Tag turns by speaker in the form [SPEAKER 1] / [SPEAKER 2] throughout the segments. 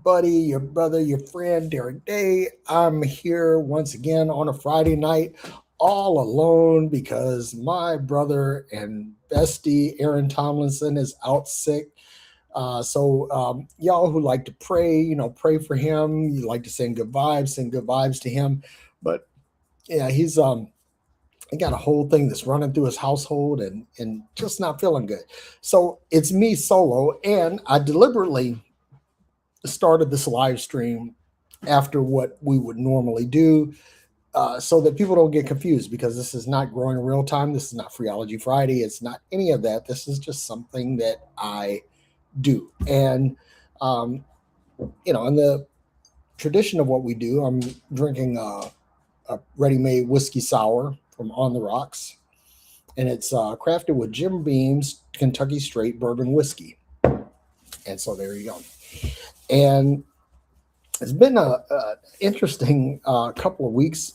[SPEAKER 1] buddy, your brother, your friend, Derrick Day. I'm here once again on a Friday night, all alone because my brother and bestie, Aaron Tomlinson, is out sick. Y'all who like to pray, pray for him. You like to send good vibes to him. But yeah, he got a whole thing that's running through his household and just not feeling good. So it's me solo, and I deliberately started this live stream after what we would normally do, so that people don't get confused, because this is not growing in real time. This is not Freology Friday. It's not any of that. This is just something that I do. And, um, in the tradition of what we do, I'm drinking a ready made whiskey sour from On the Rocks. And it's crafted with Jim Beam's Kentucky Straight Bourbon Whiskey. And so there you go. And it's been a interesting couple of weeks.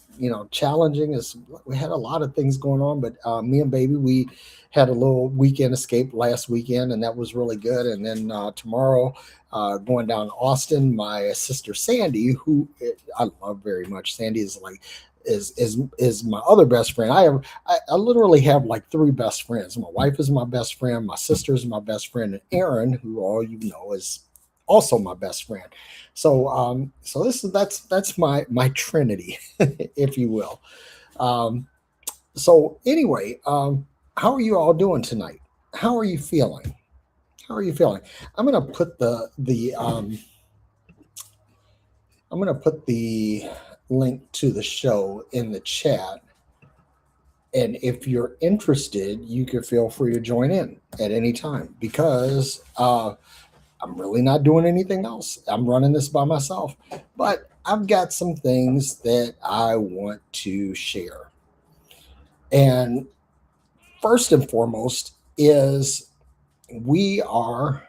[SPEAKER 1] Challenging. Is We had a lot of things going on, but me and baby, we had a little weekend escape last weekend, and that was really good. And then tomorrow, going down to Austin, my sister Sandy, who I love very much. Sandy is like is my other best friend. I literally have like three best friends. My wife is my best friend, my sister is my best friend, and Aaron, who all you know is also my best friend. So that's my trinity, if you will. Um, so anyway, how are you all doing tonight? How are you feeling? How are you feeling? I'm gonna put the link to the show in the chat, and if you're interested, you can feel free to join in at any time, because I'm really not doing anything else. I'm running this by myself, but I've got some things that I want to share. And first and foremost is, we are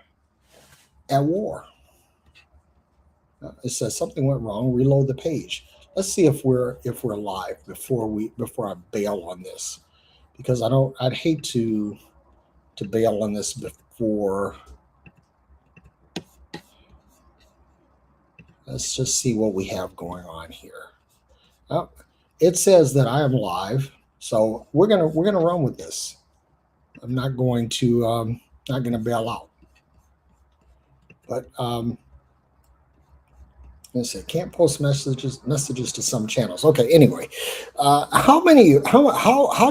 [SPEAKER 1] at war. It says something went wrong. Reload the page. Let's see if we're live before I bail on this, because I'd hate to bail on this before. Let's just see what we have going on here. Oh, it says that I am live, so we're gonna run with this. I'm not gonna bail out. But let's see. Can't post messages to some channels. Okay. Anyway, how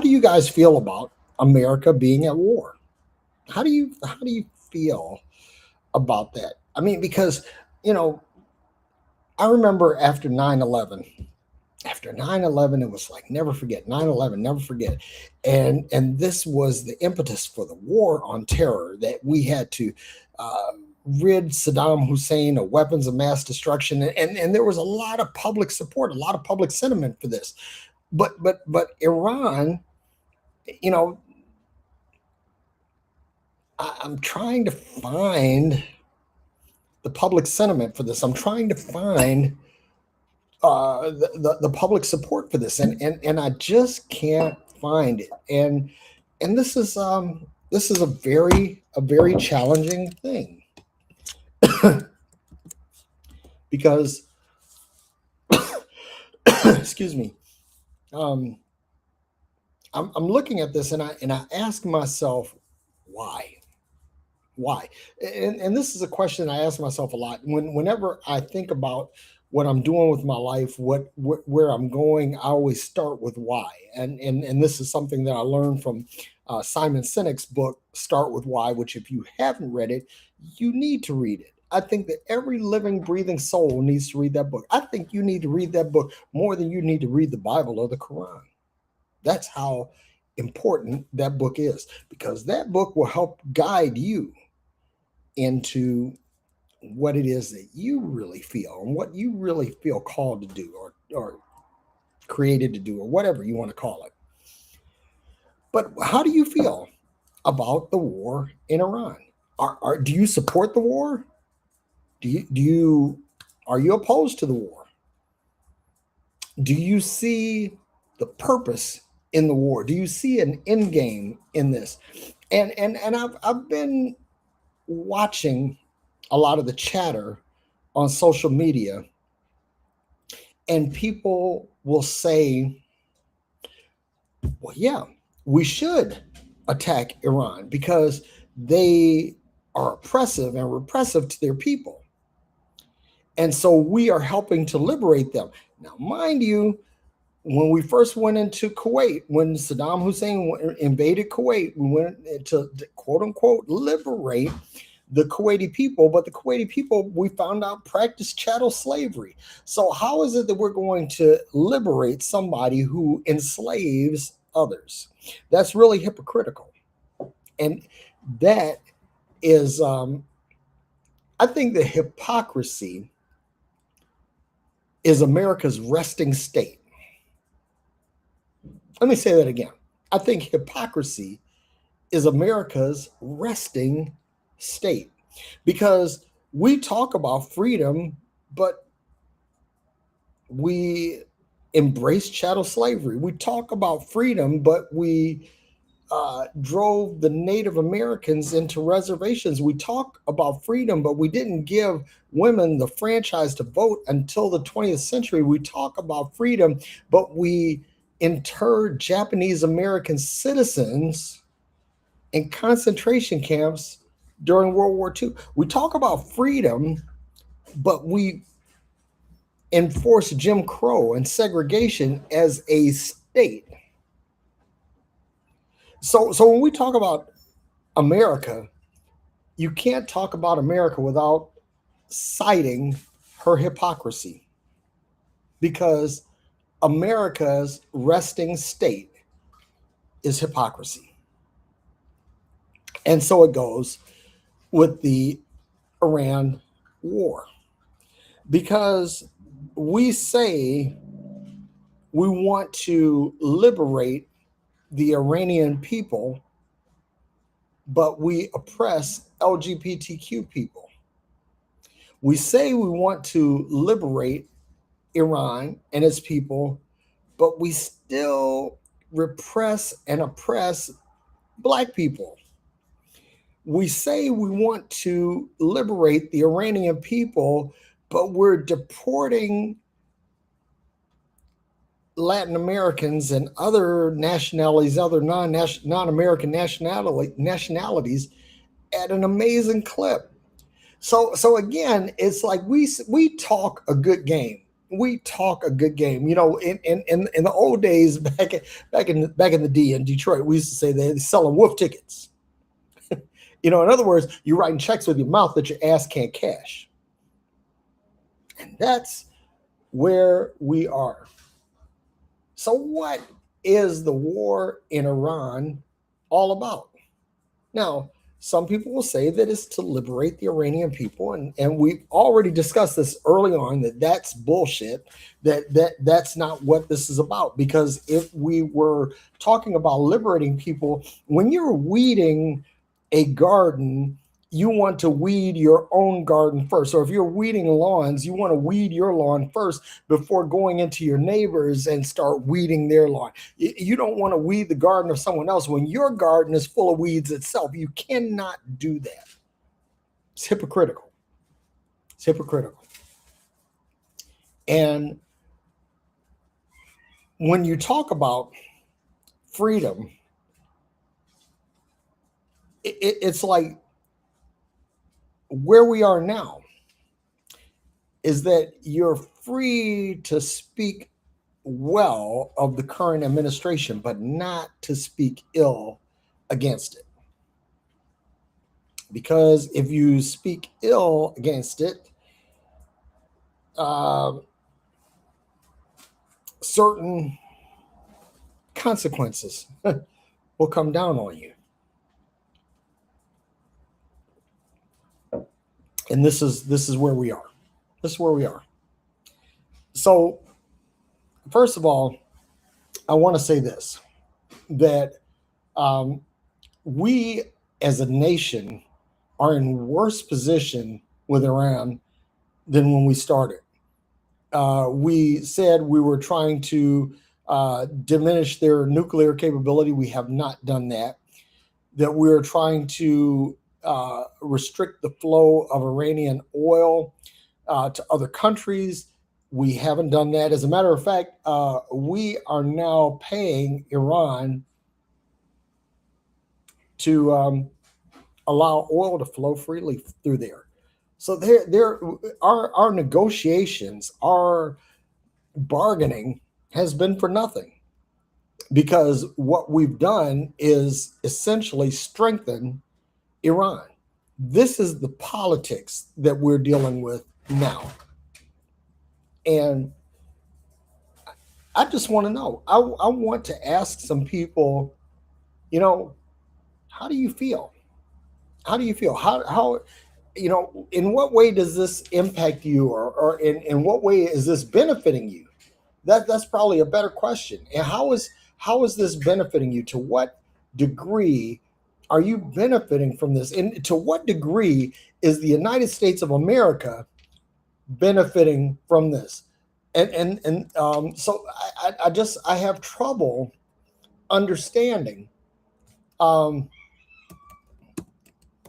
[SPEAKER 1] do you guys feel about America being at war? How do you feel about that? I mean, because you know, I remember after 9/11, it was like, never forget 9/11, never forget. And this was the impetus for the war on terror, that we had to uh, rid Saddam Hussein of weapons of mass destruction. And there was a lot of public support, a lot of public sentiment for this. But Iran, you know I'm trying to find the public sentiment for this. I'm trying to find the public support for this, and I just can't find it. And this is a very challenging thing, because excuse me, um, I'm looking at this, and I ask myself, why. Why? And this is a question I ask myself a lot. Whenever I think about what I'm doing with my life, where I'm going, I always start with why. And this is something that I learned from Simon Sinek's book, Start with Why, which, if you haven't read it, you need to read it. I think that every living, breathing soul needs to read that book. I think you need to read that book more than you need to read the Bible or the Quran. That's how important that book is, because that book will help guide you into what it is that you really feel, and what you really feel called to do, or created to do, or whatever you want to call it. But how do you feel about the war in Iran? Do you support the war? Do you are you opposed to the war? Do you see the purpose in the war? Do you see an end game in this? And I've been watching a lot of the chatter on social media, and people will say, well, yeah, we should attack Iran because they are oppressive and repressive to their people. And so we are helping to liberate them. Now, mind you, when we first went into Kuwait, when Saddam Hussein invaded Kuwait, we went to quote unquote liberate the Kuwaiti people, but the Kuwaiti people, we found out, practiced chattel slavery. So how is it that we're going to liberate somebody who enslaves others? That's really hypocritical. And that is, I think the hypocrisy is America's resting state. Let me say that again. I think hypocrisy is America's resting state, because we talk about freedom, but we embrace chattel slavery. We talk about freedom, but we drove the Native Americans into reservations. We talk about freedom, but we didn't give women the franchise to vote until the 20th century. We talk about freedom, but we interred Japanese American citizens in concentration camps during World War II. We talk about freedom, but we enforce Jim Crow and segregation as a state. So when we talk about America, you can't talk about America without citing her hypocrisy, because America's resting state is hypocrisy. And so it goes with the Iran war, because we say we want to liberate the Iranian people, but we oppress LGBTQ people. We say we want to liberate Iran and its people, but we still repress and oppress Black people. We say we want to liberate the Iranian people, but we're deporting Latin Americans and other nationalities, other non-American nationalities at an amazing clip. So again, it's like we talk a good game. We talk a good game. You know, in the old days, back in the D in Detroit, we used to say they're selling wolf tickets. You know, in other words, you're writing checks with your mouth that your ass can't cash. And that's where we are. So what is the war in Iran all about? Now, some people will say that it's to liberate the Iranian people, and we've already discussed this early on, that that's bullshit, that's not what this is about. Because if we were talking about liberating people, when you're weeding a garden, you want to weed your own garden first. Or if you're weeding lawns, you want to weed your lawn first before going into your neighbors and start weeding their lawn. You don't want to weed the garden of someone else when your garden is full of weeds itself. You cannot do that. It's hypocritical. It's hypocritical. And when you talk about freedom, it's like, where we are now is that you're free to speak well of the current administration, but not to speak ill against it. Because if you speak ill against it, certain consequences will come down on you. And this is where we are. This is where we are. So, first of all, I want to say this, that we as a nation are in worse position with Iran than when we started. We said we were trying to diminish their nuclear capability. We have not done that. That we're trying to restrict the flow of Iranian oil. to other countries. We haven't done that. As a matter of fact, we are now paying Iran to allow oil to flow freely through there. So our negotiations, our bargaining has been for nothing, because what we've done is essentially strengthen Iran. This is the politics that we're dealing with now. And I just want to know, I want to ask some people, you know, how do you feel? How do you feel? How in what way does this impact you, or in what way is this benefiting you? That's probably a better question. And how is this benefiting you? To what degree are you benefiting from this? And to what degree is the United States of America benefiting from this? So I have trouble understanding. Um,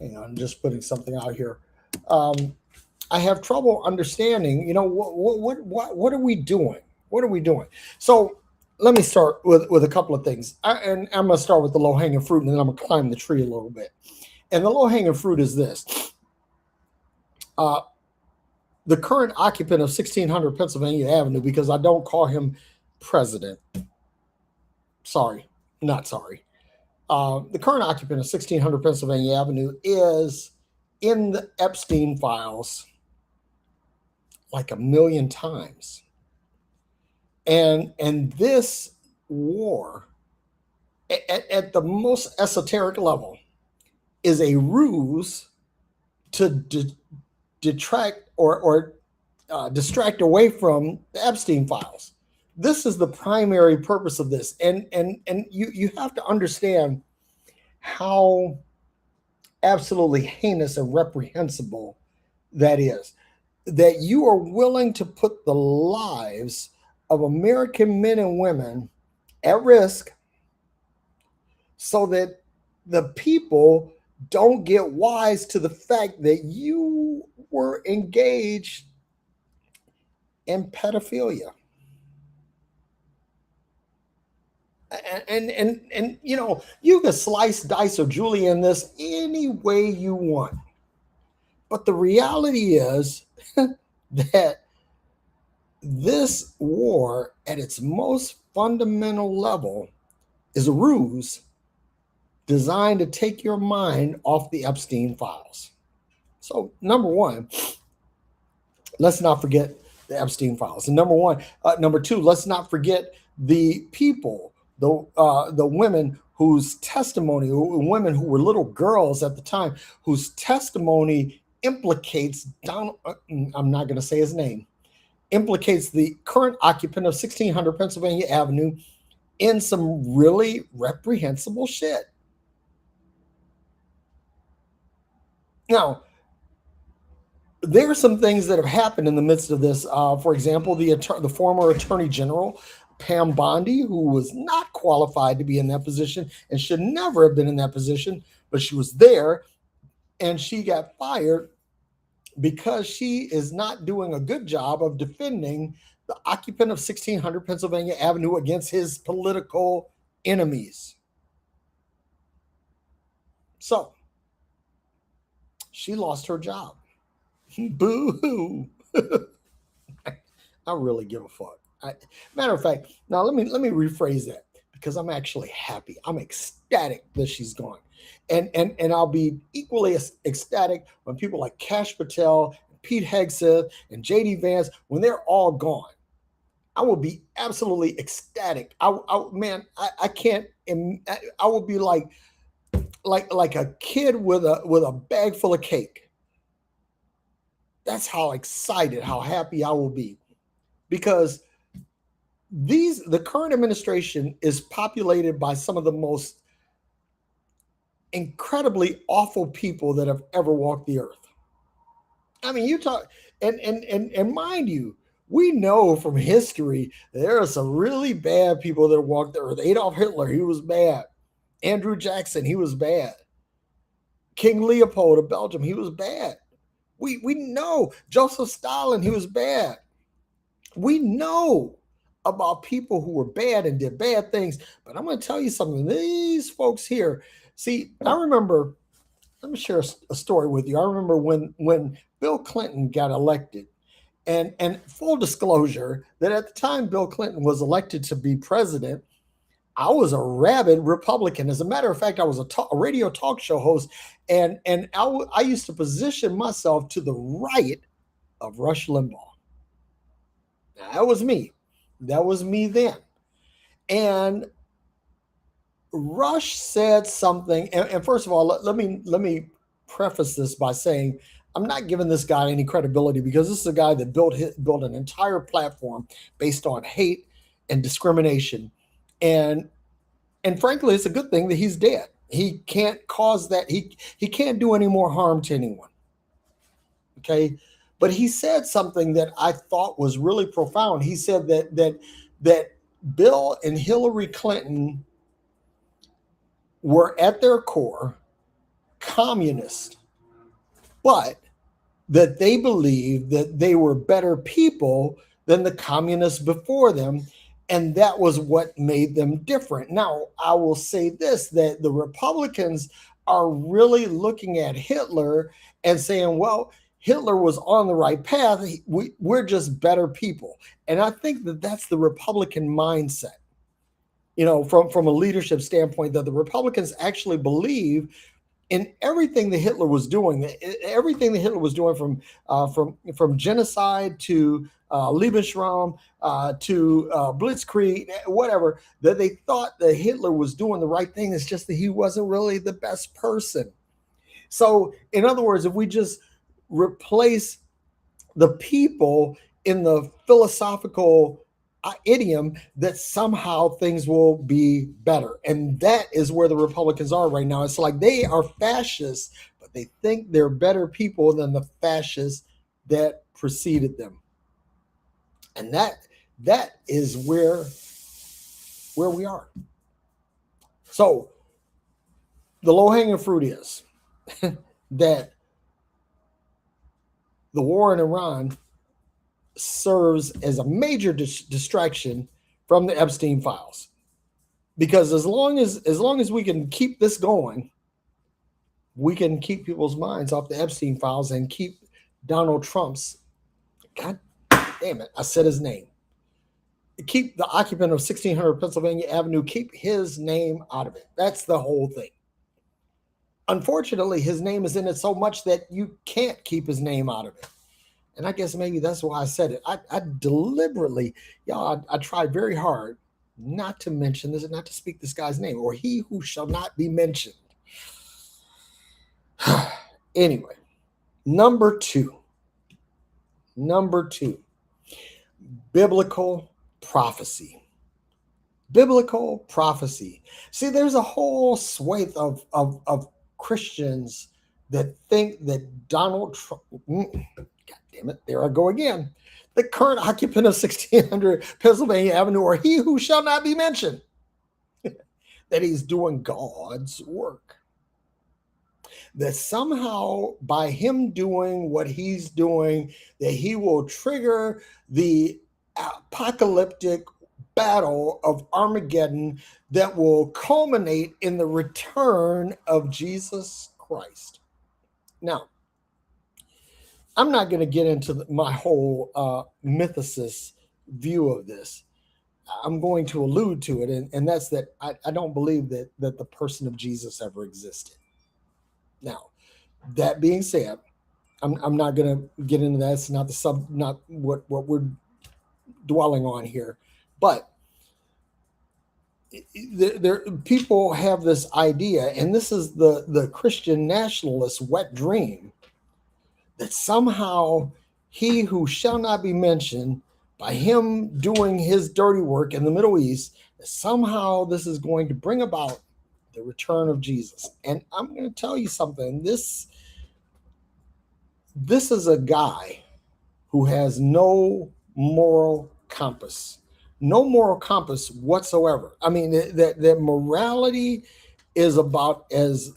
[SPEAKER 1] Hang on, I'm just putting something out here. Um, I have trouble understanding. What are we doing? What are we doing? So let me start with a couple of things, and I'm going to start with the low hanging fruit, and then I'm going to climb the tree a little bit. And the low hanging fruit is this: uh, the current occupant of 1600 Pennsylvania Avenue, because I don't call him president. Sorry, not sorry. The current occupant of 1600 Pennsylvania Avenue is in the Epstein files like a million times. And this war, at the most esoteric level, is a ruse to detract or distract away from the Epstein files. This is the primary purpose of this. And you have to understand how absolutely heinous and reprehensible that is. That you are willing to put the lives of American men and women at risk so that the people don't get wise to the fact that you were engaged in pedophilia. And you can slice, dice, or julienne this any way you want. But the reality is that this war, at its most fundamental level, is a ruse designed to take your mind off the Epstein files. So, number one, let's not forget the Epstein files. And number two, let's not forget the people, the women whose testimony, women who were little girls at the time, whose testimony implicates Donald. I'm not going to say his name. Implicates the current occupant of 1600 Pennsylvania Avenue in some really reprehensible shit. Now, there are some things that have happened in the midst of this. For example, the former Attorney General, Pam Bondi, who was not qualified to be in that position and should never have been in that position, but she was there, and she got fired because she is not doing a good job of defending the occupant of 1600 Pennsylvania Avenue against his political enemies. So she lost her job. Boo-hoo. I really give a fuck. Matter of fact, now let me rephrase that, because I'm actually happy. I'm ecstatic that she's gone. And I'll be equally ecstatic when people like Kash Patel, Pete Hegseth, and JD Vance, when they're all gone. I will be absolutely ecstatic. I can't. I will be like a kid with a bag full of cake. That's how excited, how happy I will be, because the current administration is populated by some of the most incredibly awful people that have ever walked the earth. I mean, you talk, and mind you, we know from history there are some really bad people that walked the earth. Adolf Hitler, he was bad. Andrew Jackson, he was bad. King Leopold of Belgium, he was bad. We know Joseph Stalin, he was bad. We know about people who were bad and did bad things. But I'm going to tell you something. These folks here, see, I remember, let me share a story with you. I remember when Bill Clinton got elected, and full disclosure that at the time Bill Clinton was elected to be president, I was a rabid Republican. As a matter of fact, I was a radio talk show host, and I used to position myself to the right of Rush Limbaugh. Now, that was me. That was me then. And Rush said something. And first of all, let me preface this by saying I'm not giving this guy any credibility, because this is a guy that built an entire platform based on hate and discrimination. And frankly, it's a good thing that he's dead. He can't cause that. He can't do any more harm to anyone. Okay. But he said something that I thought was really profound. He said that Bill and Hillary Clinton were at their core communist, but that they believed that they were better people than the communists before them, and that was what made them different. Now, I will say this, that the Republicans are really looking at Hitler and saying, well, Hitler was on the right path. We're just better people. And I think that that's the Republican mindset, from a leadership standpoint, that the Republicans actually believe in everything that Hitler was doing, from genocide to Lebensraum to Blitzkrieg, whatever, that they thought that Hitler was doing the right thing. It's just that he wasn't really the best person. So, in other words, if we just replace the people in the philosophical idiom, that somehow things will be better. And that is where the Republicans are right now. It's like they are fascists, but they think they're better people than the fascists that preceded them. And that is where we are. So the low-hanging fruit is that the war in Iran serves as a major distraction from the Epstein files, because as long as we can keep this going, we can keep people's minds off the Epstein files and keep Donald Trump's, God damn it, I said his name, keep the occupant of 1600 Pennsylvania Avenue, keep his name out of it. That's the whole thing. Unfortunately, his name is in it so much that you can't keep his name out of it. And I guess maybe that's why I said it. I deliberately, I tried very hard not to mention this, not to speak this guy's name, or he who shall not be mentioned. Anyway, number two, biblical prophecy. Biblical prophecy. See, there's a whole swathe of Christians that think that Donald Trump, God damn it, there I go again, the current occupant of 1600 Pennsylvania Avenue, or he who shall not be mentioned, that he's doing God's work. That somehow by him doing what he's doing, that he will trigger the apocalyptic battle of Armageddon that will culminate in the return of Jesus Christ. Now, I'm not going to get into my whole mythicist view of this. I'm going to allude to it, and that's that I don't believe that the person of Jesus ever existed. Now, that being said, I'm not going to get into that. It's not not what we're dwelling on here. But there people have this idea, and this is the Christian nationalist wet dream, that somehow he who shall not be mentioned, by him doing his dirty work in the Middle East, somehow this is going to bring about the return of Jesus. And I'm going to tell you something. This is a guy who has no moral compass. No moral compass whatsoever. I mean, that morality is about as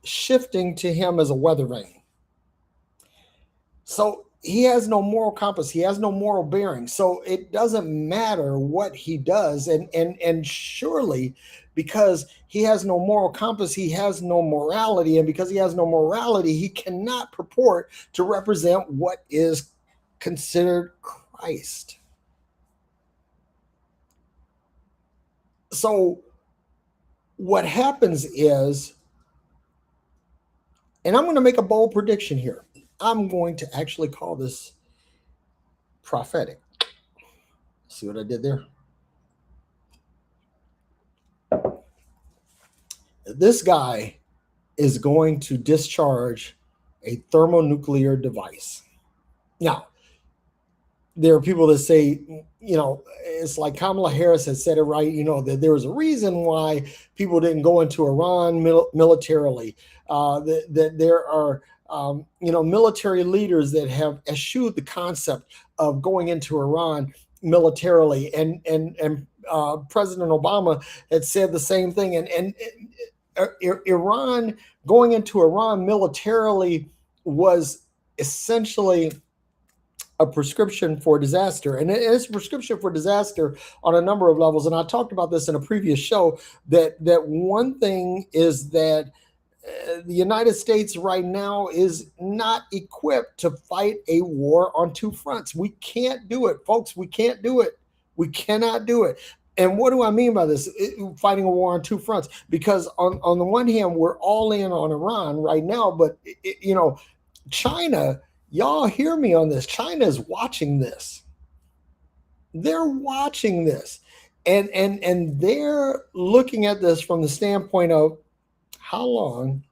[SPEAKER 1] shifting to him as a weather vane. So he has no moral compass. He has no moral bearing. So it doesn't matter what he does. And surely because he has no moral compass, he has no morality. And because he has no morality, he cannot purport to represent what is considered Christ. So what happens is, and I'm going to make a bold prediction here. I'm going to actually call this prophetic. See what I did there? This guy is going to discharge a thermonuclear device. Now, there are people that say, it's like Kamala Harris has said it right, that there was a reason why people didn't go into Iran militarily. That there are, military leaders that have eschewed the concept of going into Iran militarily, and President Obama had said the same thing, and Iran going into Iran militarily was essentially a prescription for disaster. And it's a prescription for disaster on a number of levels. And I talked about this in a previous show, that one thing is that the United States right now is not equipped to fight a war on two fronts. We can't do it, folks. We can't do it. We cannot do it. And what do I mean by this? Fighting a war on two fronts? Because on the one hand, we're all in on Iran right now, but China, y'all hear me on this. China is watching this. They're watching this. And they're looking at this from the standpoint of, how long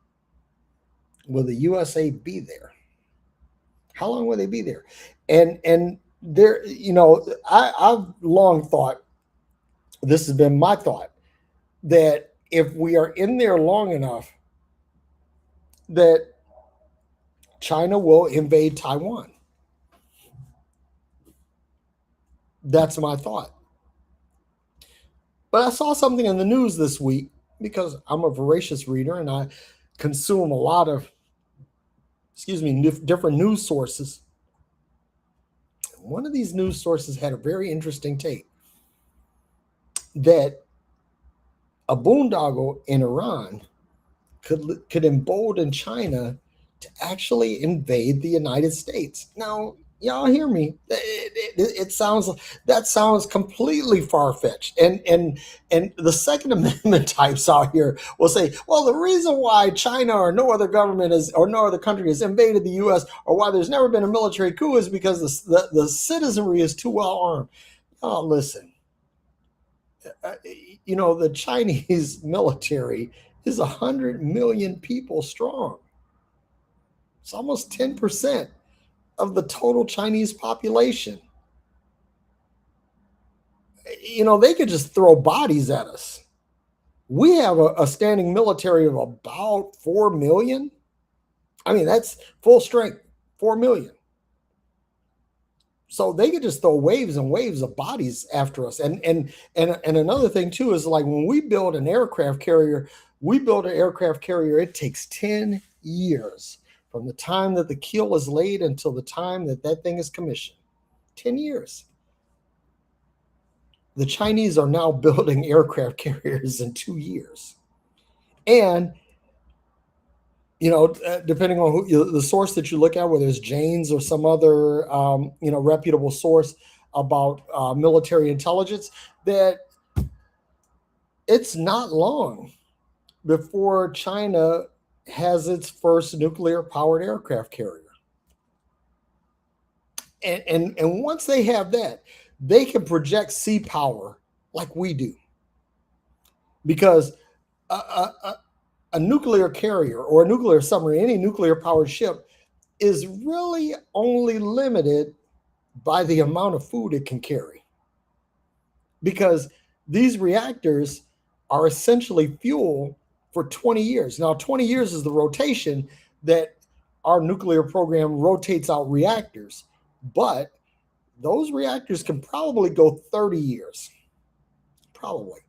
[SPEAKER 1] will the USA be there? How long will they be there? And there, I've long thought, this has been my thought, that if we are in there long enough, that China will invade Taiwan. That's my thought. But I saw something in the news this week, because I'm a voracious reader and I consume a lot of, different news sources. One of these news sources had a very interesting take, that a boondoggle in Iran could embolden China to actually invade the United States. Now, y'all hear me? It sounds completely far-fetched. And the Second Amendment types out here will say, well, the reason why China or no other government or no other country has invaded the U.S. or why there's never been a military coup is because the citizenry is too well armed. Oh, listen. The Chinese military is 100 million people strong. It's almost 10% of the total Chinese population. They could just throw bodies at us. We have a standing military of about 4 million. I mean, that's full strength, 4 million. So they could just throw waves and waves of bodies after us. And another thing too is, like, when we build an aircraft carrier, it takes 10 years from the time that the keel is laid until the time that thing is commissioned. 10 years. The Chinese are now building aircraft carriers in 2 years. And depending on the source that you look at, whether it's Jane's or some other, reputable source about military intelligence, that it's not long before China has its first nuclear-powered aircraft carrier. And once they have that, they can project sea power like we do. Because a nuclear carrier or a nuclear submarine, any nuclear-powered ship, is really only limited by the amount of food it can carry. Because these reactors are essentially fuel for 20 years. Now, 20 years is the rotation that our nuclear program rotates out reactors. But those reactors can probably go 30 years. Probably.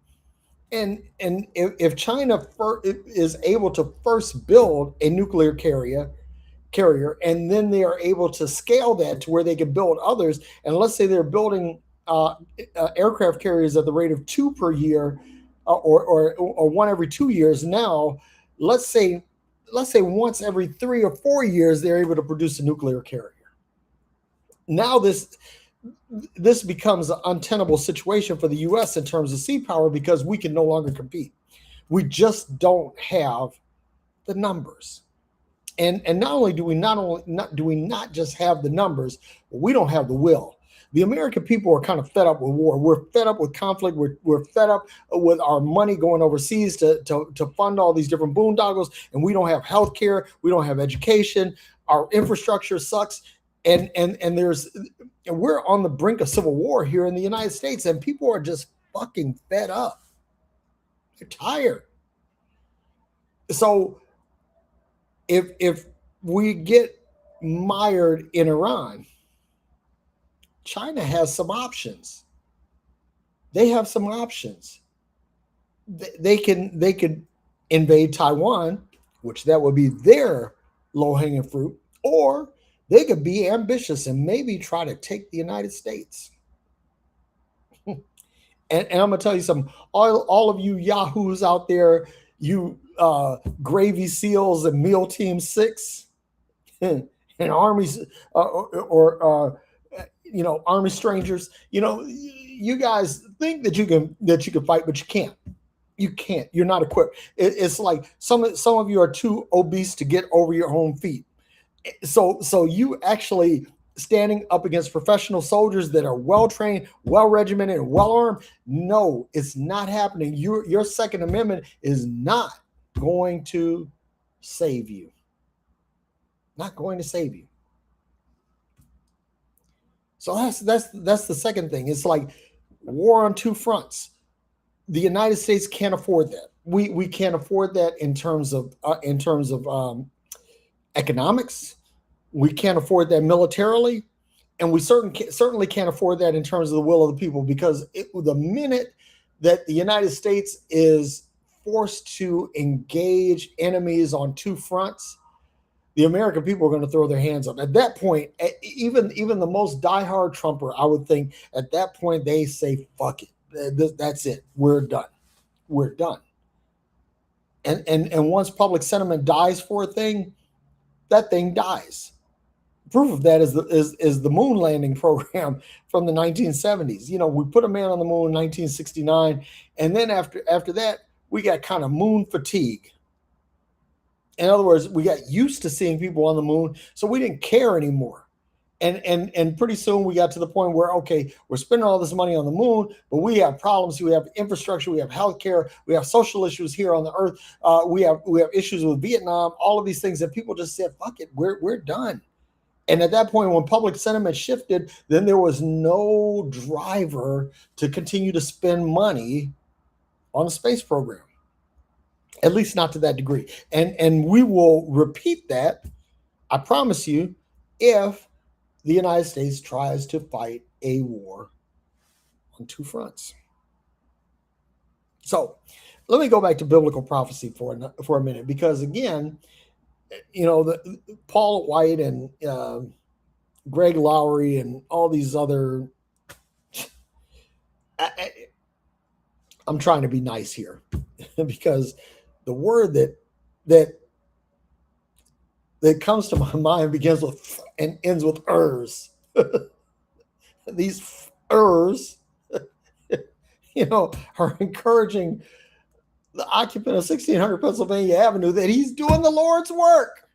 [SPEAKER 1] And if China is able to first build a nuclear carrier carrier, and then they are able to scale that to where they can build others. And let's say they're building aircraft carriers at the rate of two per year, or one every 2 years. Now, let's say once every 3 or 4 years they're able to produce a nuclear carrier. Now this becomes an untenable situation for the U.S. in terms of sea power because we can no longer compete. We just don't have the numbers. And not only do we not just have the numbers, but we don't have the will. The American people are kind of fed up with war. We're fed up with conflict. We're fed up with our money going overseas to fund all these different boondoggles, and we don't have health care. We don't have education. Our infrastructure sucks. And we're on the brink of civil war here in the United States, and people are just fucking fed up. They're tired. So if we get mired in Iran, China has some options. They have some options. They could invade Taiwan, which that would be their low-hanging fruit, or they could be ambitious and maybe try to take the United States. And I'm gonna tell you something. All of you yahoos out there, you Gravy SEALs and MEAL Team 6 and armies or Army strangers. You guys think that you can fight, but you can't. You can't. You're not equipped. It's like some of you are too obese to get over your own feet. So you actually standing up against professional soldiers that are well trained, well regimented, and well armed. No, it's not happening. Your Second Amendment is not going to save you. Not going to save you. So that's the second thing. It's like war on two fronts. The United States can't afford that. We can't afford that in terms of economics. We can't afford that militarily, and we certainly can't afford that in terms of the will of the people, because the minute that the United States is forced to engage enemies on two fronts, the American people are going to throw their hands up. At that point, even the most diehard Trumper, I would think at that point they say, fuck it. That's it. We're done. We're done. And once public sentiment dies for a thing, that thing dies. Proof of that is the moon landing program from the 1970s. We put a man on the moon in 1969, and then after that, we got kind of moon fatigue. In other words, we got used to seeing people on the moon, so we didn't care anymore. And pretty soon we got to the point where, okay, we're spending all this money on the moon, but we have problems. We have infrastructure, we have healthcare, we have social issues here on the earth. We have issues with Vietnam, all of these things that people just said, fuck it, we're done. And at that point, when public sentiment shifted, then there was no driver to continue to spend money on the space program, at least not to that degree. And we will repeat that, I promise you, if the United States tries to fight a war on two fronts. So let me go back to biblical prophecy for a minute, because again, Paul White and Greg Lowry and all these other, I'm trying to be nice here because the word that comes to my mind begins with and ends with ers. These ers, are encouraging the occupant of 1600 Pennsylvania Avenue that he's doing the Lord's work.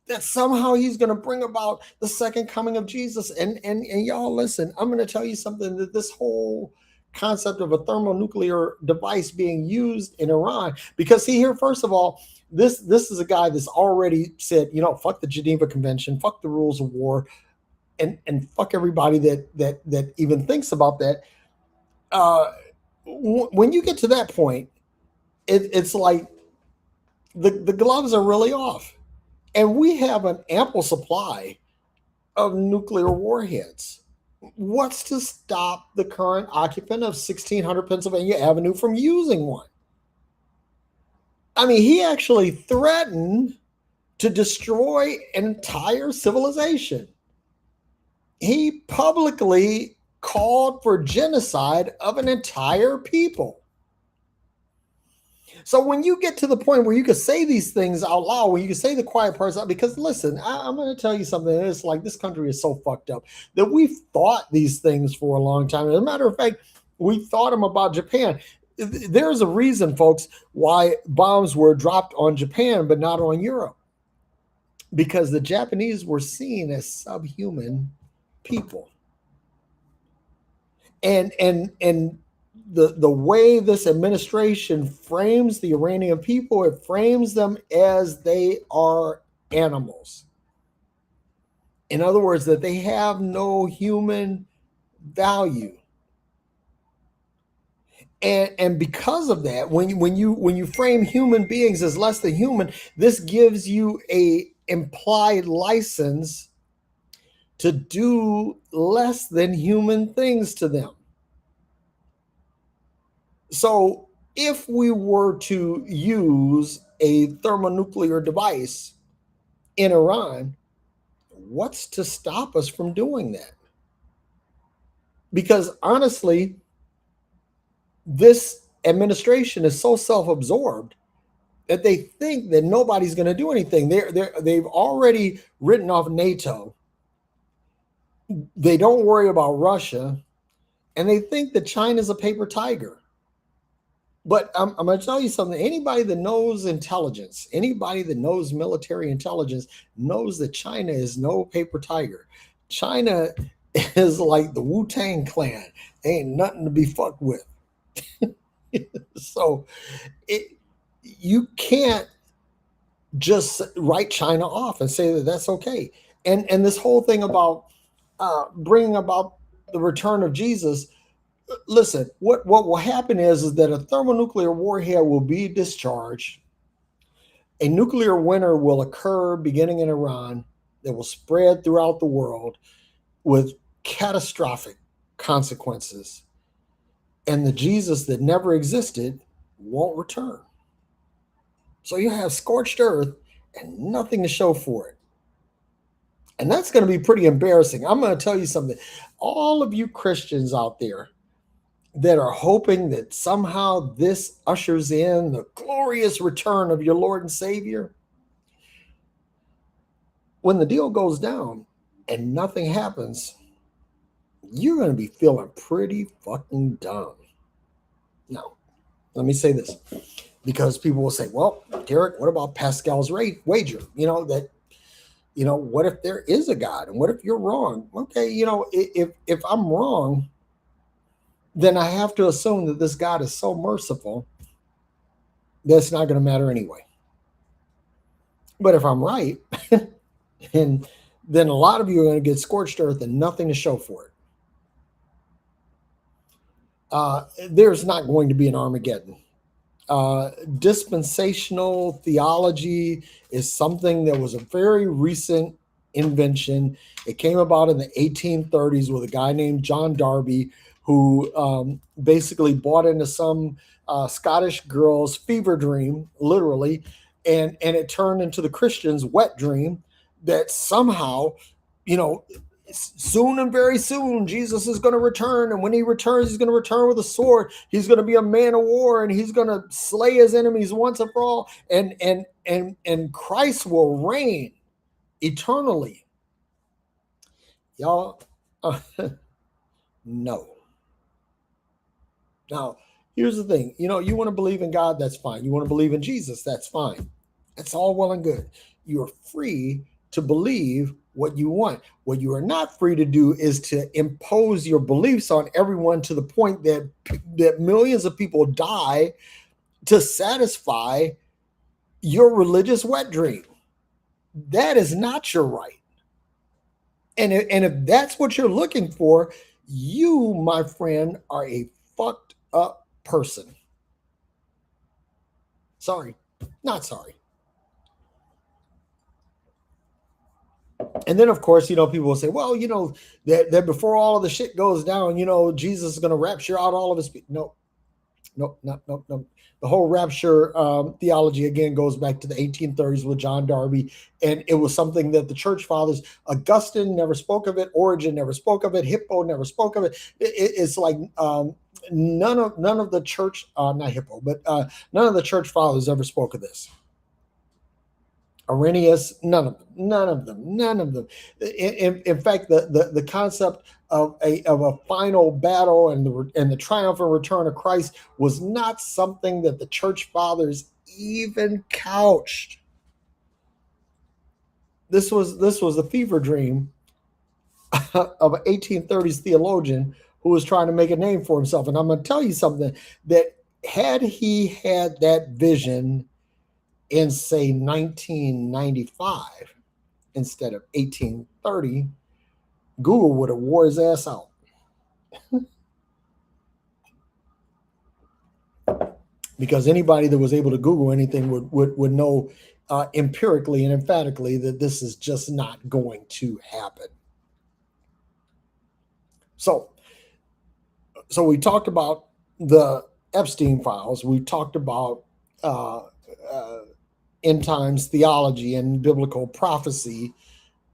[SPEAKER 1] That somehow he's going to bring about the second coming of Jesus. And y'all listen, I'm going to tell you something, that this whole concept of a thermonuclear device being used in Iran, because see here, first of all, this is a guy that's already said, fuck the Geneva Convention, fuck the rules of war, and fuck everybody that even thinks about that. When you get to that point, it's like the gloves are really off, and we have an ample supply of nuclear warheads. What's to stop the current occupant of 1600 Pennsylvania Avenue from using one? I mean, he actually threatened to destroy an entire civilization. He publicly called for genocide of an entire people. So when you get to the point where you can say these things out loud, when you can say the quiet parts out, because listen, I'm going to tell you something. It's like this country is so fucked up that we've thought these things for a long time. As a matter of fact, we thought them about Japan. There's a reason, folks, why bombs were dropped on Japan but not on Europe. Because the Japanese were seen as subhuman people. And the way this administration frames the Iranian people, it frames them as they are animals. In other words, that they have no human value. And because of that, when you frame human beings as less than human, this gives you a implied license to do less than human things to them. So if we were to use a thermonuclear device in Iran, what's to stop us from doing that? Because honestly, this administration is so self-absorbed that they think that nobody's going to do anything. They've already written off NATO. They don't worry about Russia, and they think that China's a paper tiger. But I'm going to tell you something. Anybody that knows intelligence, anybody that knows military intelligence knows that China is no paper tiger. China is like the Wu-Tang Clan. They ain't nothing to be fucked with. So you can't just write China off and say that that's okay. And this whole thing about bringing about the return of Jesus, listen, what will happen is that a thermonuclear warhead will be discharged. A nuclear winter will occur beginning in Iran that will spread throughout the world with catastrophic consequences. And the Jesus that never existed won't return. So you have scorched earth and nothing to show for it. And that's going to be pretty embarrassing. I'm going to tell you something. All of you Christians out there that are hoping that somehow this ushers in the glorious return of your Lord and Savior, when the deal goes down and nothing happens, you're going to be feeling pretty fucking dumb. Now, let me say this, because people will say, well, Derrick, what about Pascal's wager? What if there is a God? And what if you're wrong? Okay, if I'm wrong, then I have to assume that this God is so merciful that it's not going to matter anyway. But if I'm right, and then a lot of you are going to get scorched earth and nothing to show for it. There's not going to be an Armageddon. Dispensational theology is something that was a very recent invention. It came about in the 1830s with a guy named John Darby, who basically bought into some Scottish girl's fever dream, literally, and it turned into the Christian's wet dream that somehow, soon and very soon, Jesus is going to return. And when he returns, he's going to return with a sword. He's going to be a man of war, and he's going to slay his enemies once and for all. And Christ will reign eternally. Y'all, no. Now, here's the thing. You want to believe in God, that's fine. You want to believe in Jesus, that's fine. That's all well and good. You're free to believe what you want. What you are not free to do is to impose your beliefs on everyone to the point that millions of people die to satisfy your religious wet dream. That is not your right. And if that's what you're looking for, you, my friend, are a fucked up person. Sorry, not sorry. And then, of course, people will say, well, that before all of the shit goes down, Jesus is going to rapture out all of his people. No, No, no, no, no. The whole rapture theology again goes back to the 1830s with John Darby, and it was something that the church fathers, Augustine never spoke of it, Origen never spoke of it, Hippo never spoke of it. It's like none of the church, not Hippo, but none of the church fathers ever spoke of this. Irenaeus, none of them. In fact, the concept of a final battle and the triumphant return of Christ was not something that the church fathers even couched. This was a fever dream of an 1830s theologian who was trying to make a name for himself. And I'm going to tell you something, that had he had that vision in, say, 1995 instead of 1830, Google would have wore his ass out. Because anybody that was able to Google anything would know empirically and emphatically that this is just not going to happen. So we talked about the Epstein files. We talked about end times theology and biblical prophecy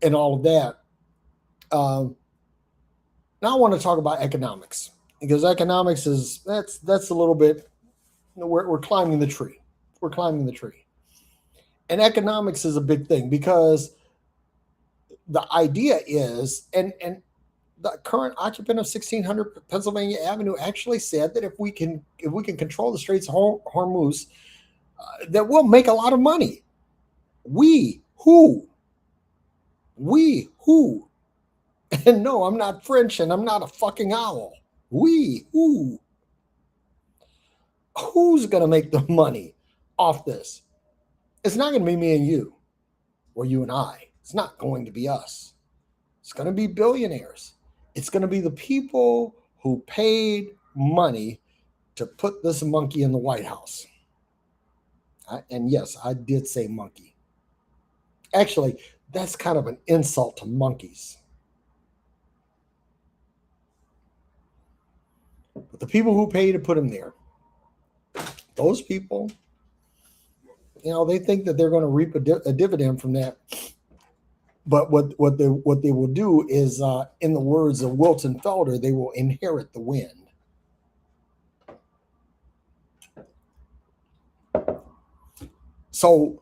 [SPEAKER 1] and all of that. Now I want to talk about economics, because economics that's a little bit, we're climbing the tree. We're climbing the tree. And economics is a big thing, because the idea is, and the current occupant of 1600 Pennsylvania Avenue actually said that if we can control the Straits of Hormuz, that we'll make a lot of money. We who? And no, I'm not French, and I'm not a fucking owl. We who? Who's going to make the money off this? It's not going to be me and you, or you and I. It's not going to be us. It's going to be billionaires. It's going to be the people who paid money to put this monkey in the White House. And yes, I did say monkey. Actually, that's kind of an insult to monkeys. But the people who pay to put him there, those people, they think that they're going to reap a dividend from that. But what they will do is, in the words of Wilton Felder, they will inherit the wind. So,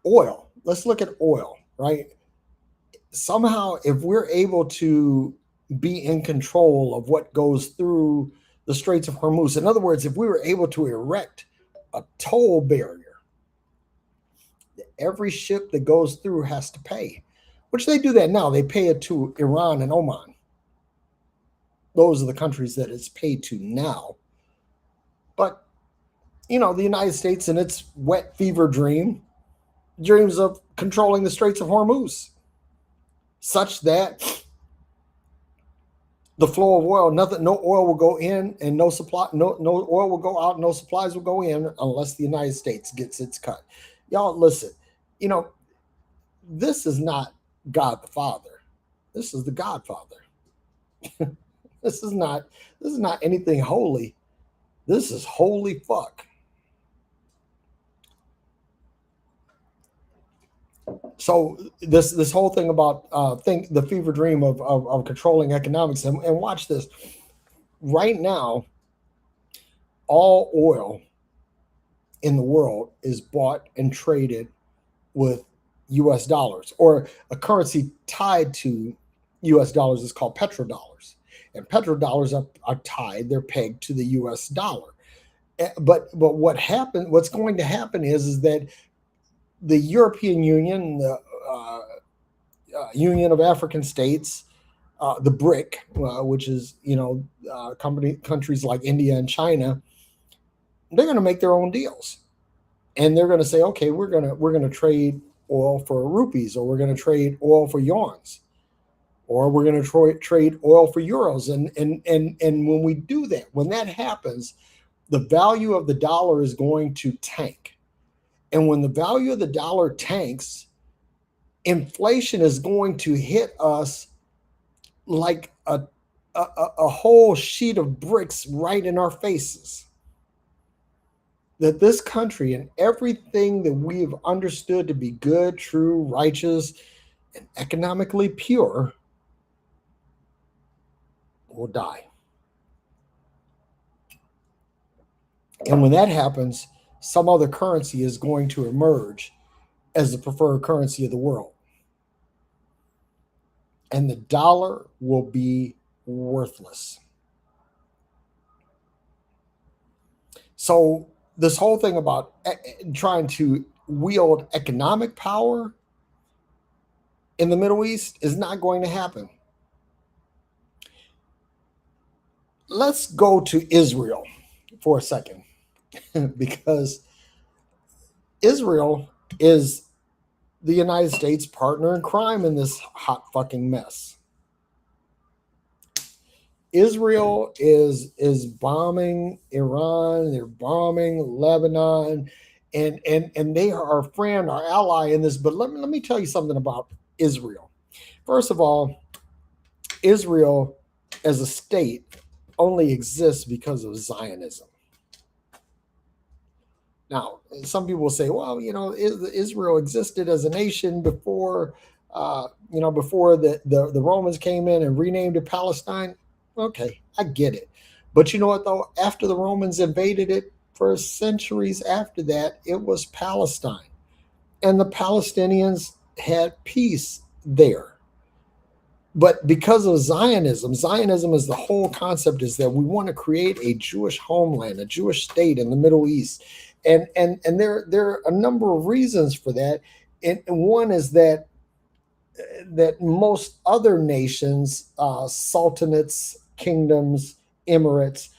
[SPEAKER 1] oil. Let's look at oil, right? Somehow, if we're able to be in control of what goes through the Straits of Hormuz, in other words, if we were able to erect a toll barrier, every ship that goes through has to pay, which they do that now. They pay it to Iran and Oman. Those are the countries that it's paid to now. But, the United States, in its wet fever dreams of controlling the Straits of Hormuz, such that the flow of oil, no oil will go in and no oil will go out, no supplies will go in unless the United States gets its cut. Y'all, listen, this is not God the Father. This is the Godfather. This is not anything holy. This is holy fuck. So this whole thing about the fever dream of controlling economics, and watch this. Right now, all oil in the world is bought and traded with US dollars, or a currency tied to US dollars is called petrodollars. And petrodollars are tied, they're pegged to the US dollar. But what's going to happen is that the European Union, the Union of African States, the BRIC, which is countries like India and China, they're going to make their own deals, and they're going to say, okay, we're going to trade oil for rupees, or we're going to trade oil for yuans, or we're going to trade oil for euros, and when we do that, when that happens, the value of the dollar is going to tank. And when the value of the dollar tanks, inflation is going to hit us like a a whole sheet of bricks right in our faces. That this country and everything that we've understood to be good, true, righteous, and economically pure will die. And when that happens, some other currency is going to emerge as the preferred currency of the world. And the dollar will be worthless. So, this whole thing about trying to wield economic power in the Middle East is not going to happen. Let's go to Israel for a second, because Israel is the United States partner in crime in this hot fucking mess. Israel is bombing Iran, they're bombing Lebanon, and they are our friend, our ally in this. But let me tell you something about Israel. First of all, Israel as a state only exists because of Zionism. Now, some people will say, well, Israel existed as a nation before, before the Romans came in and renamed it Palestine. Okay, I get it. But you know what, though? After the Romans invaded it, for centuries after that, it was Palestine. And the Palestinians had peace there. But because of Zionism is the whole concept is that we want to create a Jewish homeland, a Jewish state in the Middle East. And there are a number of reasons for that. And one is that most other nations, sultanates, kingdoms, emirates,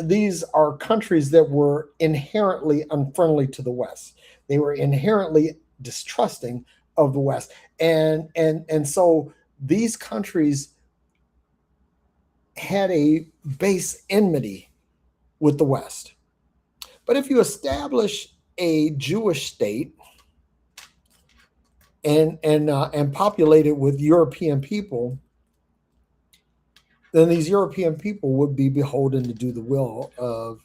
[SPEAKER 1] these are countries that were inherently unfriendly to the West. They were inherently distrusting of the West. And so these countries had a base enmity with the West. But if you establish a Jewish state and populate it with European people, then these European people would be beholden to do the will of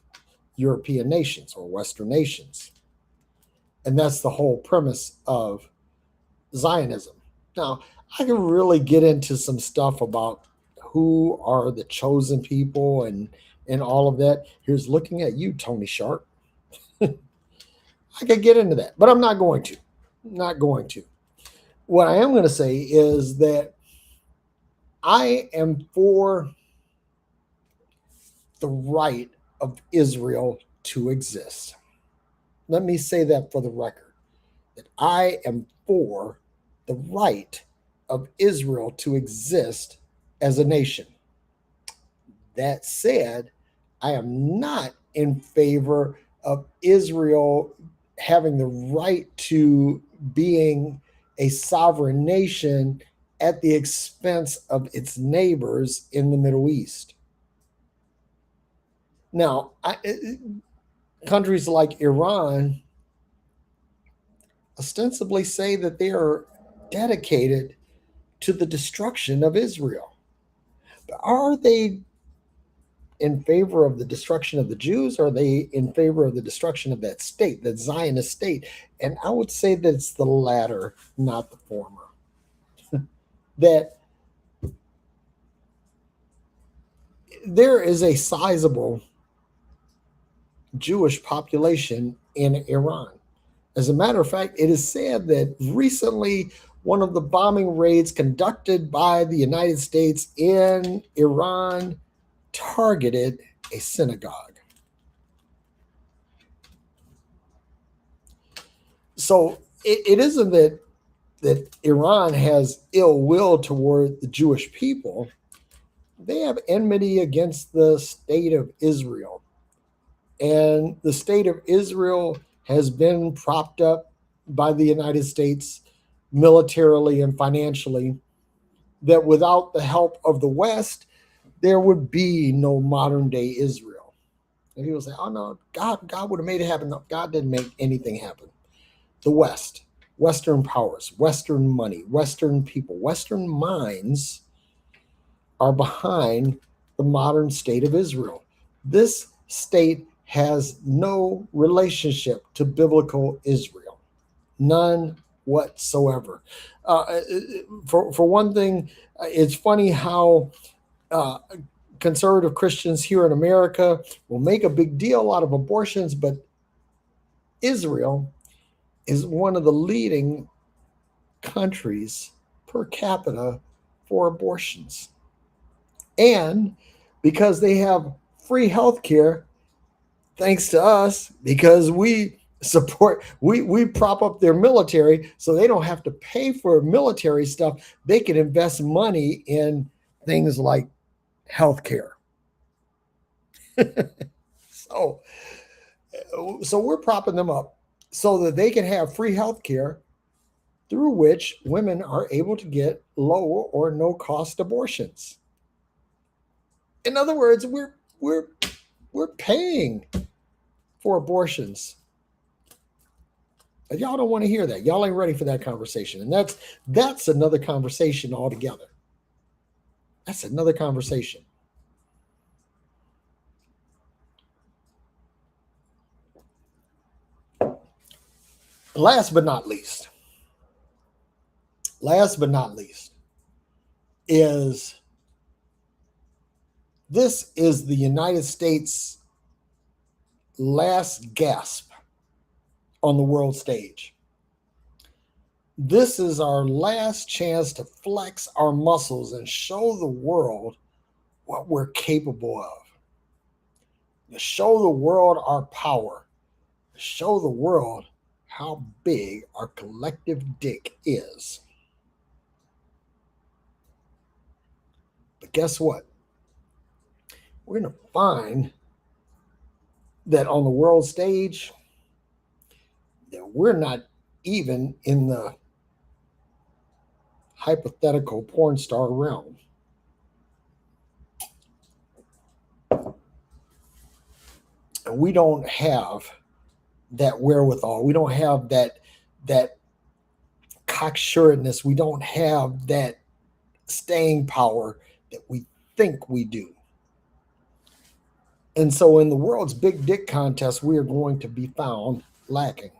[SPEAKER 1] European nations or Western nations. And that's the whole premise of Zionism. Now, I can really get into some stuff about who are the chosen people and all of that. Here's looking at you, Tony Sharp. I could get into that, but I'm not going to. Not going to. What I am going to say is that I am for the right of Israel to exist. Let me say that for the record, that I am for the right of Israel to exist as a nation. That said, I am not in favor of Israel having the right to being a sovereign nation at the expense of its neighbors in the Middle East. Now, countries like Iran ostensibly say that they are dedicated to the destruction of Israel. But are they in favor of the destruction of the Jews, or are they in favor of the destruction of that state, that Zionist state? And I would say that it's the latter, not the former. That there is a sizable Jewish population in Iran. As a matter of fact, it is said that recently one of the bombing raids conducted by the United States in Iran targeted a synagogue. So it isn't that Iran has ill will toward the Jewish people. They have enmity against the state of Israel. And the state of Israel has been propped up by the United States militarily and financially, that without the help of the West, there would be no modern day Israel. And people say, oh no, God would have made it happen. No, God didn't make anything happen. The West, Western powers, Western money, Western people, Western minds are behind the modern state of Israel. This state has no relationship to biblical Israel, none whatsoever. For one thing, it's funny how uh, conservative Christians here in America will make a big deal out of abortions, but Israel is one of the leading countries per capita for abortions. And because they have free health care, thanks to us, because we prop up their military so they don't have to pay for military stuff. They can invest money in things like health care. so so we're propping them up so that they can have free health care through which women are able to get low or no cost abortions. In other words, we're paying for abortions. Y'all don't want to hear that. Y'all ain't ready for that conversation. And that's another conversation altogether. That's another conversation. Last but not least, is this is the United States' last gasp on the world stage. This is our last chance to flex our muscles and show the world what we're capable of. To show the world our power. To show the world how big our collective dick is. But guess what? We're going to find that on the world stage, that we're not even in the hypothetical porn star realm. And we don't have that wherewithal. We don't have that cocksureness. We don't have that staying power that we think we do. And so in the world's big dick contest, we are going to be found lacking.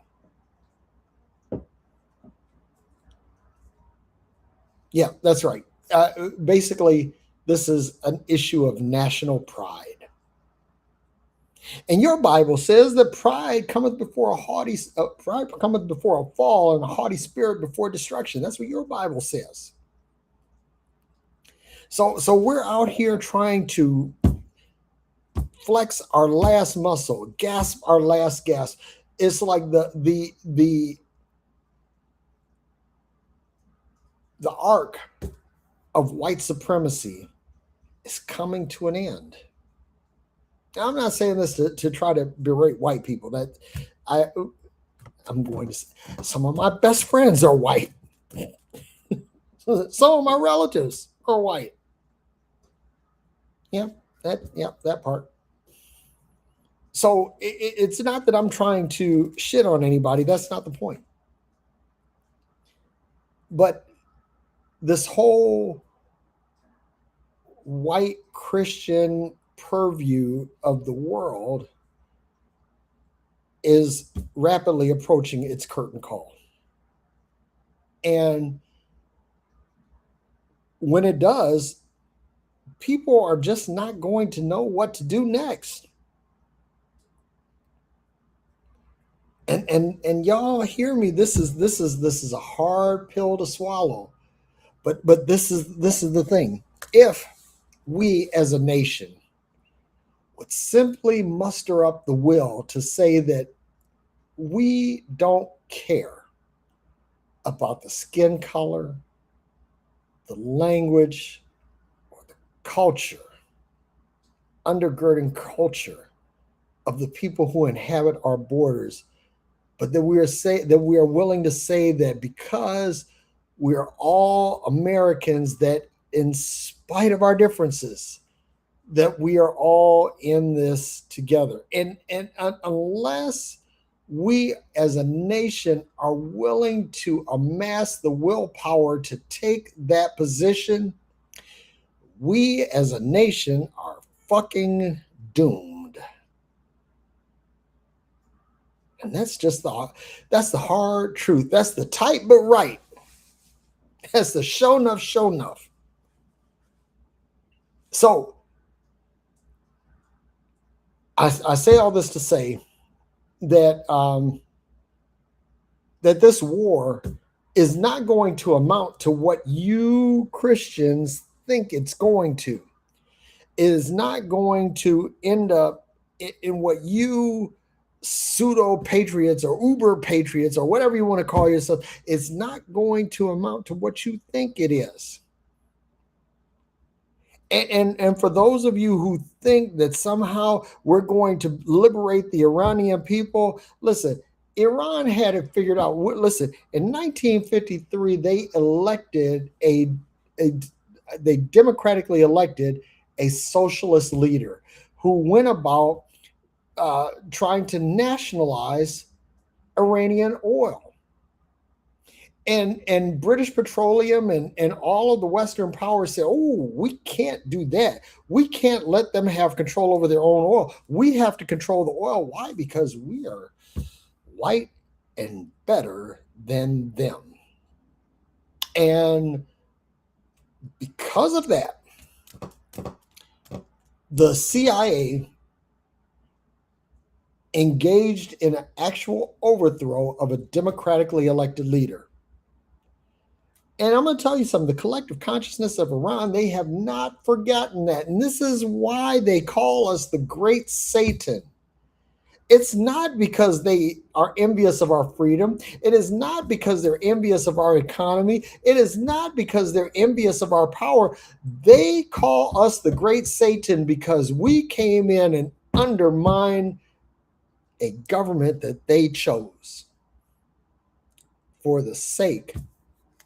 [SPEAKER 1] Yeah, that's right. Basically, this is an issue of national pride. And your Bible says that pride cometh before a fall, and a haughty spirit before destruction. That's what your Bible says. So we're out here trying to flex our last muscle, gasp our last gasp. It's like the arc of white supremacy is coming to an end. Now, I'm not saying this to try to berate white people. That I'm going to say some of my best friends are white. Some of my relatives are white. Yeah, that part. So it's not that I'm trying to shit on anybody. That's not the point. But this whole white Christian purview of the world is rapidly approaching its curtain call. And when it does, people are just not going to know what to do next. And y'all hear me. This is a hard pill to swallow. But this is the thing. If we as a nation would simply muster up the will to say that we don't care about the skin color, the language, or the culture, undergirding culture of the people who inhabit our borders, but that we are willing to say that because we are all Americans, that in spite of our differences, that we are all in this together. And unless we as a nation are willing to amass the willpower to take that position, we as a nation are fucking doomed. And that's the hard truth. That's the tight but right. That's the show enough, show enough. So I say all this to say that that this war is not going to amount to what you Christians think it's going to. It is not going to end up in what you pseudo patriots or uber patriots or whatever you want to call yourself. It's not going to amount to what you think it is. And for those of you who think that somehow we're going to liberate the Iranian people, listen, Iran had it figured out. Listen, in 1953, they elected they democratically elected a socialist leader who went about trying to nationalize Iranian oil. And British Petroleum and all of the Western powers said, oh, we can't do that. We can't let them have control over their own oil. We have to control the oil. Why? Because we are white and better than them. And because of that, the CIA engaged in an actual overthrow of a democratically elected leader. And I'm going to tell you something, the collective consciousness of Iran, they have not forgotten that. And this is why they call us the great Satan. It's not because they are envious of our freedom. It is not because they're envious of our economy. It is not because they're envious of our power. They call us the great Satan because we came in and undermined a government that they chose for the sake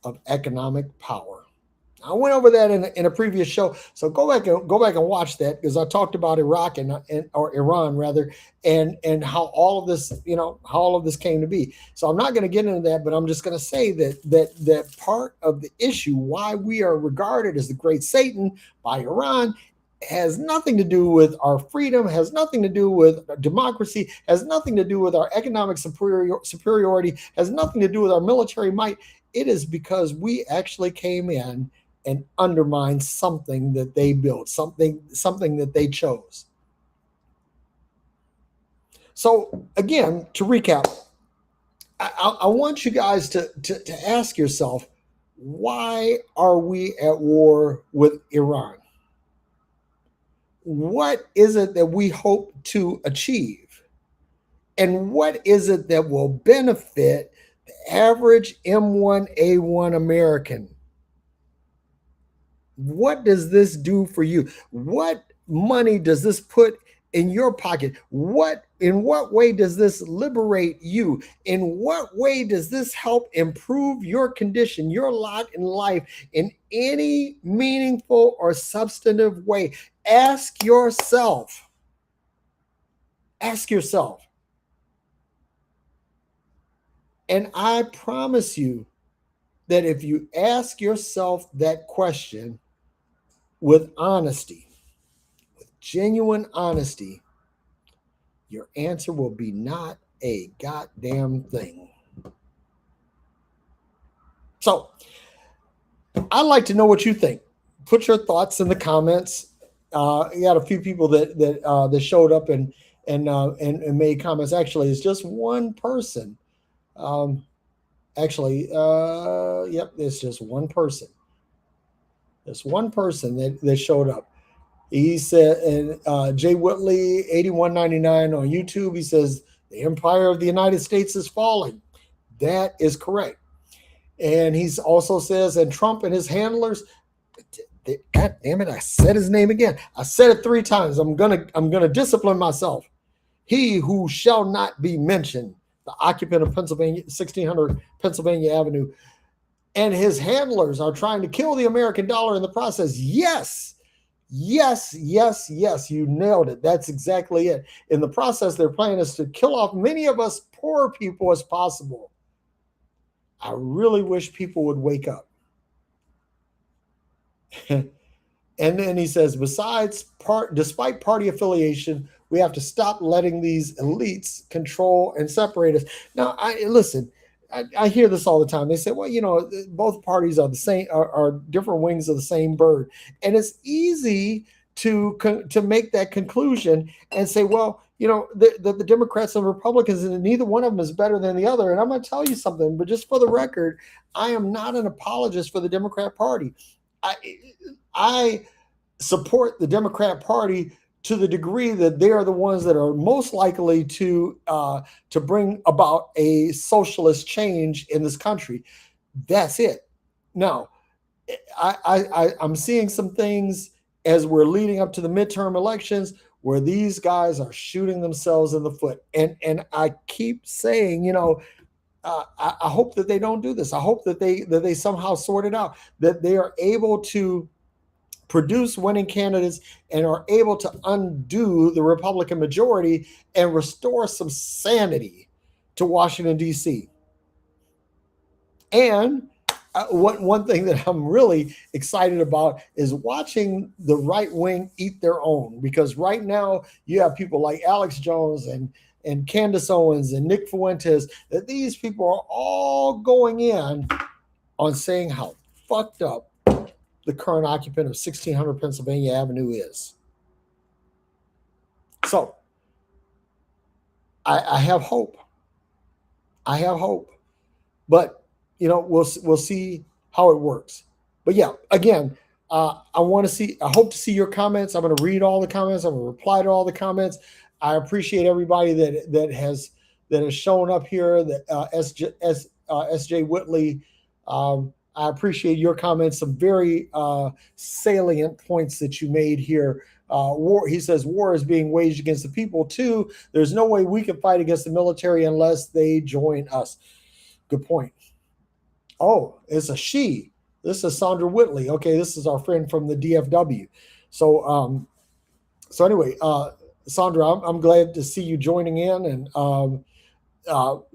[SPEAKER 1] of economic power. I went over that in a previous show, so go back and watch that, because I talked about Iraq or Iran rather, and how all of this, how all of this came to be. So I'm not going to get into that, but I'm just going to say that part of the issue why we are regarded as the great Satan by Iran has nothing to do with our freedom, has nothing to do with democracy, has nothing to do with our economic superiority, has nothing to do with our military might. It is because we actually came in and undermined something that they built, something that they chose. So again, to recap, I want you guys to ask yourself, why are we at war with Iran? What is it that we hope to achieve? And what is it that will benefit the average M1A1 American? What does this do for you? What money does this put in your pocket? In what way does this liberate you? In what way does this help improve your condition, your lot in life in any meaningful or substantive way? Ask yourself. Ask yourself. And I promise you that if you ask yourself that question with honesty, with genuine honesty, your answer will be not a goddamn thing. So I'd like to know what you think. Put your thoughts in the comments. You got a few people that showed up and made comments. Actually, it's just one person. Yep, it's just one person. There's one person that showed up. He said, and Jay Whitley, 8199 on YouTube, he says, the empire of the United States is falling. That is correct. And he also says, and Trump and his handlers, God damn it, I said his name again. I said it 3 times. I'm gonna discipline myself. He who shall not be mentioned, the occupant of Pennsylvania, 1600 Pennsylvania Avenue, and his handlers are trying to kill the American dollar in the process. Yes, you nailed it. That's exactly it. In the process, their plan is to kill off many of us poor people as possible. I really wish people would wake up. And then he says, despite party affiliation, we have to stop letting these elites control and separate us. Now, I listen. I hear this all the time. They say, well, both parties are the same, are different wings of the same bird, and it's easy to make that conclusion and say, well, the Democrats and Republicans, and neither one of them is better than the other. And I'm going to tell you something, but just for the record, I am not an apologist for the Democrat Party. I I support the Democrat Party to the degree that they are the ones that are most likely to bring about a socialist change in this country. That's it. Now, I'm seeing some things as we're leading up to the midterm elections where these guys are shooting themselves in the foot, and I keep saying, I hope that they don't do this. I hope that they somehow sort it out, that they are able to produce winning candidates and are able to undo the Republican majority and restore some sanity to Washington, D.C. And one thing that I'm really excited about is watching the right wing eat their own, because right now you have people like Alex Jones and Candace Owens and Nick Fuentes, that these people are all going in on saying how fucked up the current occupant of 1600 Pennsylvania Avenue is. So I have hope. I have hope, but we'll see how it works. But yeah, again, I hope to see your comments. I'm going to read all the comments. I'm going to reply to all the comments. I appreciate everybody that has shown up here. That SJ Whitley. I appreciate your comments. Some very salient points that you made here. He says war is being waged against the people too. There's no way we can fight against the military unless they join us. Good point. Oh, it's a she. This is Sandra Whitley. Okay, this is our friend from the DFW. So anyway, Sandra, I'm glad to see you joining in, and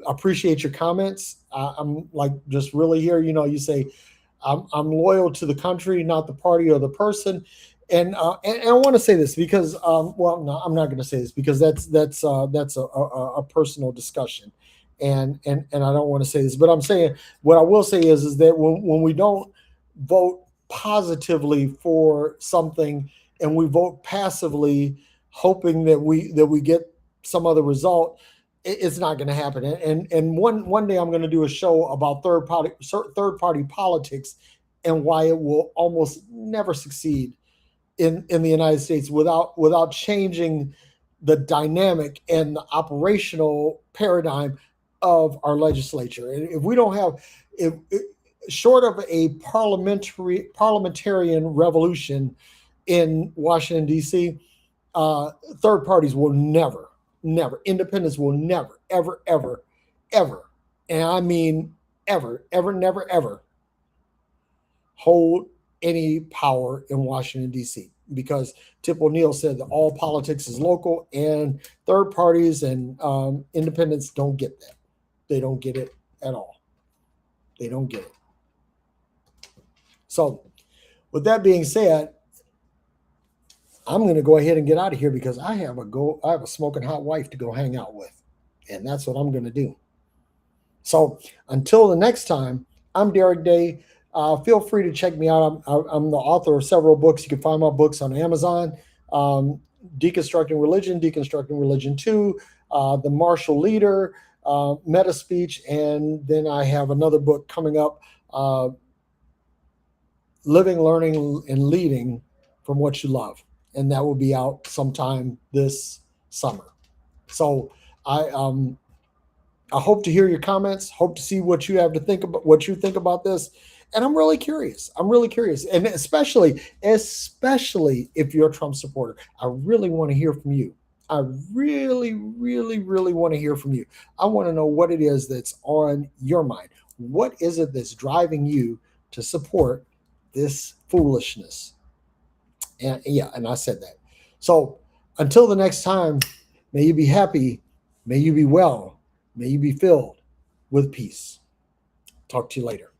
[SPEAKER 1] appreciate your comments. I'm like just really here. You say I'm loyal to the country, not the party or the person. And I want to say this because well, no, I'm not going to say this because that's a personal discussion, and I don't want to say this, but I'm saying what I will say is that when we don't vote positively for something and we vote passively, hoping that we get some other result, it's not going to happen. And one day I'm going to do a show about third party politics and why it will almost never succeed in the United States without changing the dynamic and the operational paradigm of our legislature. And if we don't have, short of a parliamentarian revolution in Washington, D.C., third parties will never, independents will never, ever, ever, ever, and I mean ever, ever, never, ever hold any power in Washington, D.C., because Tip O'Neill said that all politics is local, and third parties and independents don't get that. They don't get it at all. They don't get it. So with that being said, I'm going to go ahead and get out of here because I have a smoking hot wife to go hang out with, and that's what I'm going to do. So until the next time, I'm Derrick Day. Feel free to check me out. I'm the author of several books. You can find my books on Amazon. Deconstructing Religion 2, The Martial Leader, Meta Speech, and then I have another book coming up, Living, Learning, and Leading from What You Love. And that will be out sometime this summer. So I hope to hear your comments. Hope to see what you have to think about, what you think about this. And I'm really curious. And especially if you're a Trump supporter, I really want to hear from you. I really, really, really want to hear from you. I want to know what it is that's on your mind. What is it that's driving you to support this foolishness? And yeah, and I said that. So until the next time, may you be happy, may you be well, may you be filled with peace. Talk to you later.